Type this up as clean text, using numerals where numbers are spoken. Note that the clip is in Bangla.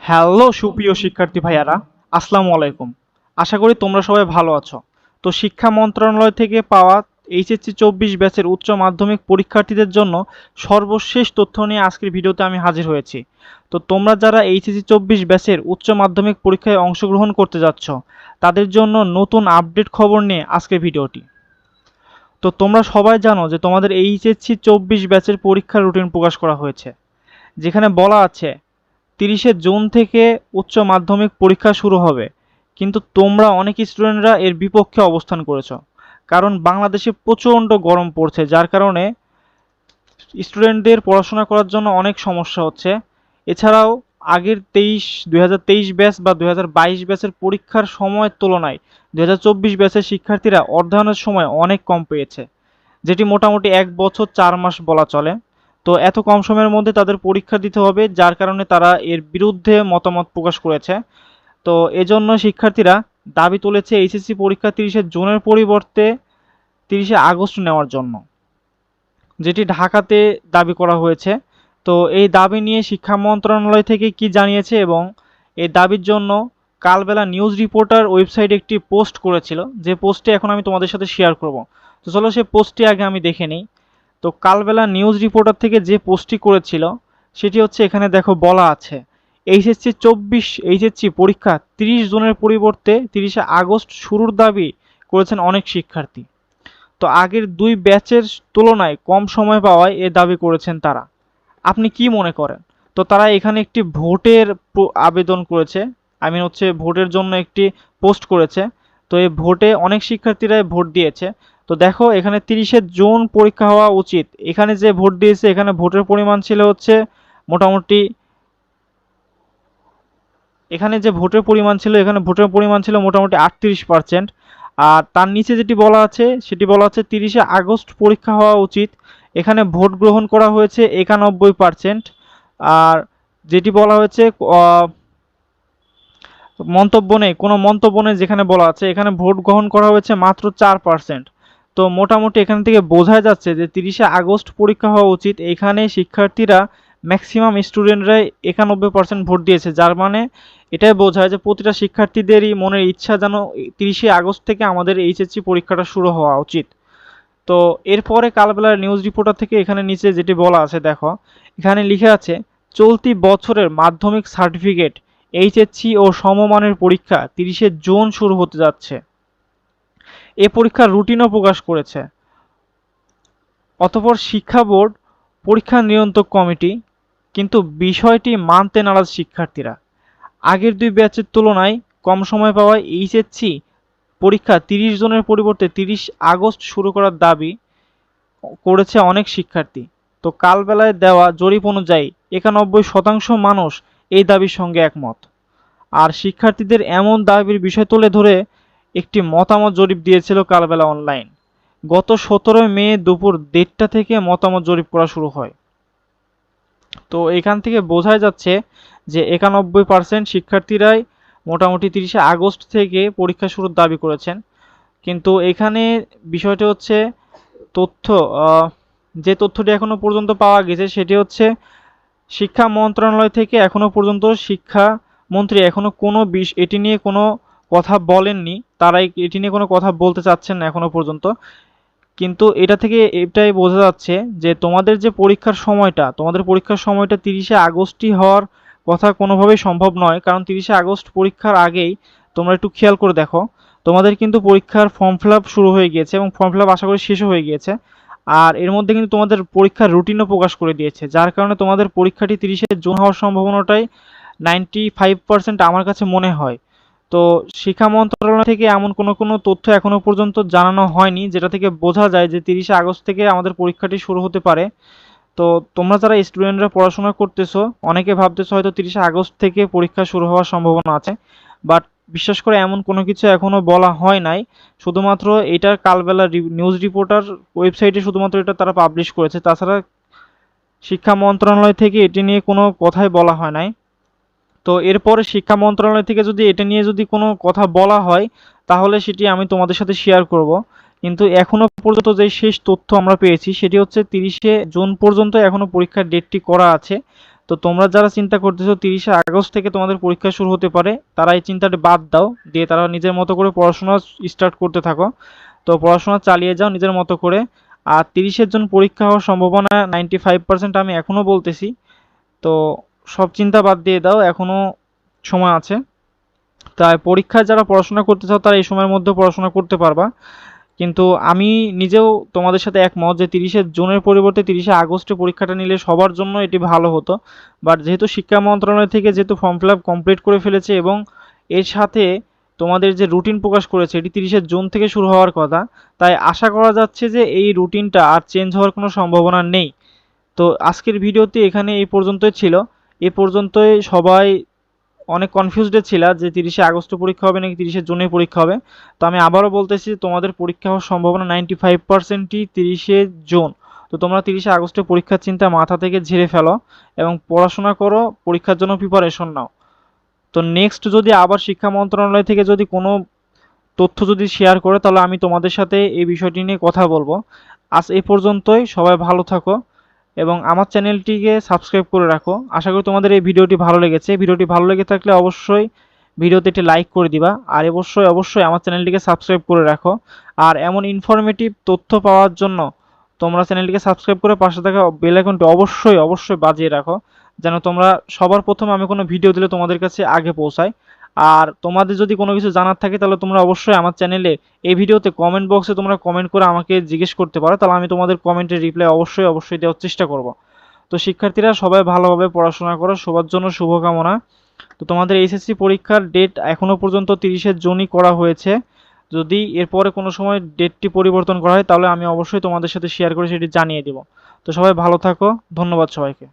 হ্যালো সুপ্রিয় শিক্ষার্থী ভাইয়ারা, আসসালামু আলাইকুম। আশা করি তোমরা সবাই ভালো আছো। তো শিক্ষা মন্ত্রণালয় থেকে পাওয়া এইচএসসি 24 ব্যাচের উচ্চ মাধ্যমিক পরীক্ষার্থীদের জন্য সর্বশেষ তথ্য নিয়ে আজকের ভিডিওতে আমি হাজির হয়েছি। তো তোমরা যারা এইচএসসি 24 ব্যাচের উচ্চ মাধ্যমিক পরীক্ষায় অংশগ্রহণ করতে যাচ্ছ, তাদের জন্য নতুন আপডেট খবর নিয়ে আজকের ভিডিওটি। তো তোমরা সবাই জানো যে তোমাদের এইচএসসি 24 ব্যাচের পরীক্ষার রুটিন প্রকাশ করা হয়েছে, যেখানে বলা আছে 30শে জুন থেকে উচ্চ মাধ্যমিক পরীক্ষা শুরু হবে। কিন্তু তোমরা অনেক স্টুডেন্টরা এর বিপক্ষে অবস্থান করেছো, কারণ বাংলাদেশে প্রচণ্ড গরম পড়ছে, যার কারণে স্টুডেন্টদের পড়াশোনা করার জন্য অনেক সমস্যা হচ্ছে। এছাড়াও আগের 2023 ব্যাচ বা 2022 ব্যাচের পরীক্ষার সময়ের তুলনায় 2024 ব্যাচের শিক্ষার্থীরা অধ্যয়নের সময় অনেক কম পেয়েছে, যেটি মোটামুটি 1 বছর 4 মাস বলা চলে। তো এত কম সময়ের মধ্যে তাদের পরীক্ষা দিতে হবে, যার কারণে তারা এর বিরুদ্ধে মতামত প্রকাশ করেছে। তো এজন্য শিক্ষার্থীরা দাবি তুলেছে এইচএসসি পরীক্ষা 30শে জুনের পরিবর্তে 30শে আগস্ট নেওয়ার জন্য, যেটি ঢাকাতে দাবি করা হয়েছে। তো এই দাবি নিয়ে শিক্ষা মন্ত্রণালয় থেকে কি জানিয়েছে, এবং এই দাবির জন্য কালবেলা নিউজ রিপোর্টার ওয়েবসাইটে একটি পোস্ট করেছিল, যে পোস্টটি এখন আমি তোমাদের সাথে শেয়ার করব। তো চলো সেই পোস্টটি আগে আমি দেখে নিই। তো কালবেলা নিউজ রিপোর্টার থেকে যে পোস্টটি করেছিল সেটি হচ্ছে, এখানে দেখো বলা আছে এইচএসসি পরীক্ষা 30 জুনের পরিবর্তে 30শে আগস্ট শুরুর দাবি করেছেন অনেক শিক্ষার্থী। তো আগের দুই ব্যাচের তুলনায় কম সময় পাওয়ায় এ দাবি করেছেন তারা। আপনি কি মনে করেন? তো তারা এখানে একটি ভোটের আবেদন করেছে, ভোটের জন্য একটি পোস্ট করেছে। তো এই ভোটে অনেক শিক্ষার্থীরাই ভোট দিয়েছে। তো দেখো এখানে 30শে জুন পরীক্ষা হওয়া উচিত, এখানে যে ভোট দিয়েছে এখানে ভোটের পরিমাণ ছিল হচ্ছে মোটামুটি, এখানে ভোটের পরিমাণ ছিল মোটামুটি 38%। আর তার নিচে যেটি বলা আছে সেটি বলা আছে 30শে আগস্ট পরীক্ষা হওয়া উচিত, এখানে ভোট গ্রহণ করা হয়েছে 91%। আর যেটি বলা হয়েছে কোনো মন্তব্য নেই, যেখানে বলা আছে এখানে ভোট গ্রহণ করা হয়েছে মাত্র 4%। তো মোটামুটি এখান থেকে বোঝা যাচ্ছে যে 30শে আগস্ট পরীক্ষা হওয়া উচিত, এখানে শিক্ষার্থীরা ম্যাক্সিমাম স্টুডেন্টরাই 91% ভোট দিয়েছে, যার মানে এটাই বোঝায় যে প্রতিটা শিক্ষার্থীদেরই মনের ইচ্ছা যেন 30শে আগস্ট থেকে আমাদের এইচএসসি পরীক্ষাটা শুরু হওয়া উচিত। তো এরপরে কালবেলার নিউজ রিপোর্টার থেকে এখানে নিচে যেটি বলা আছে দেখো, এখানে লিখে আছে চলতি বছরের মাধ্যমিক সার্টিফিকেট এইচএসসি ও সমমানের পরীক্ষা 30শে জুন শুরু হতে যাচ্ছে। এ পরীক্ষার রুটিনও প্রকাশ করেছে। অতঃপর শিক্ষা বোর্ড, পরীক্ষা নিয়ন্ত্রক কমিটি, কিন্তু বিষয়টি মানতে নারাজ শিক্ষার্থীরা। আগের দুই ব্যাচের তুলনায় কম সময় পাওয়ায় এইচএসসি পরীক্ষা 30 জনের পরিবর্তে 30 আগস্ট শুরু করার দাবি করেছে অনেক শিক্ষার্থী। তো কালবেলায় দেওয়া জরিপ অনুযায়ী 91% মানুষ এই দাবির সঙ্গে একমত। আর শিক্ষার্থীদের এমন দাবির বিষয় তুলে ধরে একটি মতামত জরিপ দিয়েছিল কালবেলা অনলাইন। গত 17 মে দুপুর 1:30টা থেকে মতামত জরিপ করা শুরু হয়। তো এখান থেকে বোঝাই যাচ্ছে যে 91% শিক্ষার্থীরাই মোটামুটি 30শে আগস্ট থেকে পরীক্ষা শুরুর দাবি করেছেন। কিন্তু এখানে বিষয়টা হচ্ছে তথ্য, যে তথ্যটি এখনো পর্যন্ত পাওয়া গেছে সেটি হচ্ছে শিক্ষা মন্ত্রণালয় থেকে এখনো পর্যন্ত শিক্ষামন্ত্রী এখনো এটি নিয়ে কোনো কথা বলেননি, তারাই এটি নিয়ে কোনো কথা বলতে চাচ্ছেন না এখনো পর্যন্ত। কিন্তু এটা থেকে এটাই বোঝা যাচ্ছে যে তোমাদের পরীক্ষার সময়টা 30শে আগস্টই হওয়ার কথা কোনোভাবেই সম্ভব নয়, কারণ 30শে আগস্ট পরীক্ষার আগেই তোমরা একটু খেয়াল করে দেখো, তোমাদের কিন্তু পরীক্ষার ফর্ম ফিল আপ শুরু হয়ে গিয়েছে এবং ফর্ম ফিল আপ আশা করি শেষও হয়ে গিয়েছে। আর এর মধ্যে কিন্তু তোমাদের পরীক্ষার রুটিনও প্রকাশ করে দিয়েছে, যার কারণে তোমাদের পরীক্ষাটি 30শে জুন হওয়ার সম্ভাবনাটাই 95% আমার কাছে মনে হয়। তো শিক্ষা মন্ত্রণালয় থেকে এমন কোনো তথ্য এখনো পর্যন্ত জানানো হয়নি, যেটা থেকে বোঝা যায় যে 30শে আগস্ট থেকে আমাদের পরীক্ষাটি শুরু হতে পারে। তো তোমরা যারা স্টুডেন্টরা পড়াশোনা করতেছো, অনেকে ভাবতেছো হয়তো 30শে আগস্ট থেকে পরীক্ষা শুরু হওয়ার সম্ভাবনা আছে, বাট বিশ্বাস করে এমন কোনো কিছু এখনো বলা হয় নাই। শুধুমাত্র এটা কালবেলা নিউজ রিপোর্টার ওয়েবসাইটে শুধুমাত্র এটা তারা পাবলিশ করেছে, তাছাড়া শিক্ষা মন্ত্রণালয় থেকে এটি নিয়ে কোনো কথাই বলা হয় নাই। তো এরপরে শিক্ষা মন্ত্রণালয় থেকে যদি এটা নিয়ে যদি কোনো কথা বলা হয়, তাহলে সেটি আমি তোমাদের সাথে শেয়ার করব। কিন্তু এখনো পর্যন্ত যে শেষ তথ্য আমরা পেয়েছি সেটি হচ্ছে 30শে জুন পর্যন্ত এখনো পরীক্ষার ডেটটি করা আছে। তো তোমরা যারা চিন্তা করতেছো 30শে আগস্ট থেকে তোমাদের পরীক্ষা শুরু হতে পারে, তারা এই চিন্তাটা বাদ দাও, দিয়ে তারা নিজের মতো করে পড়াশোনা স্টার্ট করতে থাকো। তো পড়াশোনা চালিয়ে যাও নিজের মতো করে। আর 30-এর জন্য পরীক্ষা হওয়ার সম্ভাবনা 95% আমি এখনও বলতেছি। তো সব চিন্তা বাদ দিয়ে দাও, এখনও সময় আছে। তাই পরীক্ষায় যারা পড়াশোনা করতে চাও তারা এই সময়ের মধ্যে পড়াশোনা করতে পারবা। কিন্তু আমি নিজেও তোমাদের সাথে একমত যে 30শে জুনের পরিবর্তে 30শে আগস্টে পরীক্ষাটা নিলে সবার জন্য এটি ভালো হতো। বাট যেহেতু শিক্ষা মন্ত্রণালয় থেকে যেহেতু ফর্ম ফিল আপ কমপ্লিট করে ফেলেছে এবং এর সাথে তোমাদের যে রুটিন প্রকাশ করেছে এটি 30শে জুন থেকে শুরু হওয়ার কথা, তাই আশা করা যাচ্ছে যে এই রুটিনটা আর চেঞ্জ হওয়ার কোনো সম্ভাবনা নেই। তো আজকের ভিডিওতে এখানে এই পর্যন্তই ছিল। এ পর্যন্তই সবাই অনেক কনফিউজড ছিলা যে 30শে আগস্টে পরীক্ষা হবে নাকি 30শে জুনে পরীক্ষা হবে। তো আমি আবারও বলতেছি, তোমাদের পরীক্ষা হওয়ার সম্ভাবনা 95%ই 30শে জুন। তো তোমরা 30শে আগস্টে পরীক্ষার চিন্তা মাথা থেকে ঝেড়ে ফেলো এবং পড়াশোনা করো, পরীক্ষার জন্য প্রিপারেশন নাও। তো নেক্সট যদি আবার শিক্ষা মন্ত্রণালয় থেকে যদি কোনো তথ্য যদি শেয়ার করে, তাহলে আমি তোমাদের সাথে এই বিষয়টি নিয়ে কথা বলবো। আজ এ পর্যন্তই, সবাই ভালো থাকো এবং আমার চ্যানেলটিকে সাবস্ক্রাইব করে রাখো। আশা করি তোমাদের এই ভিডিওটি ভালো লেগেছে। ভিডিওটি ভালো লেগে থাকলে অবশ্যই ভিডিওতে একটি লাইক করে দিবা, আর অবশ্যই অবশ্যই আমার চ্যানেলটিকে সাবস্ক্রাইব করে রাখো। আর এমন ইনফরমেটিভ তথ্য পাওয়ার জন্য তোমরা চ্যানেলটিকে সাবস্ক্রাইব করে পাশে থাকা বেল আইকনটি অবশ্যই অবশ্যই বাজিয়ে রাখো, যেন তোমরা সবার প্রথমে আমি কোনো ভিডিও দিলে তোমাদের কাছে আগে পৌঁছায়। আর তোমাদের যদি কোনো কিছু জানার থাকে তাহলে তোমরা অবশ্যই আমার চ্যানেলে এই ভিডিওতে কমেন্ট বক্সে তোমরা কমেন্ট করে আমাকে জিজ্ঞেস করতে পারো, তাহলে আমি তোমাদের কমেন্টের রিপ্লাই অবশ্যই অবশ্যই দেওয়ার চেষ্টা করব। তো শিক্ষার্থীরা সবাই ভালোভাবে পড়াশোনা করো, সবার জন্য শুভকামনা। তো তোমাদের এইচএসসি পরীক্ষার ডেট এখনও পর্যন্ত 30শে জুনই করা হয়েছে। যদি এরপরে কোনো সময় ডেটটি পরিবর্তন করা হয় তাহলে আমি অবশ্যই তোমাদের সাথে শেয়ার করে সেটি জানিয়ে দেব। তো সবাই ভালো থাকো, ধন্যবাদ সবাইকে।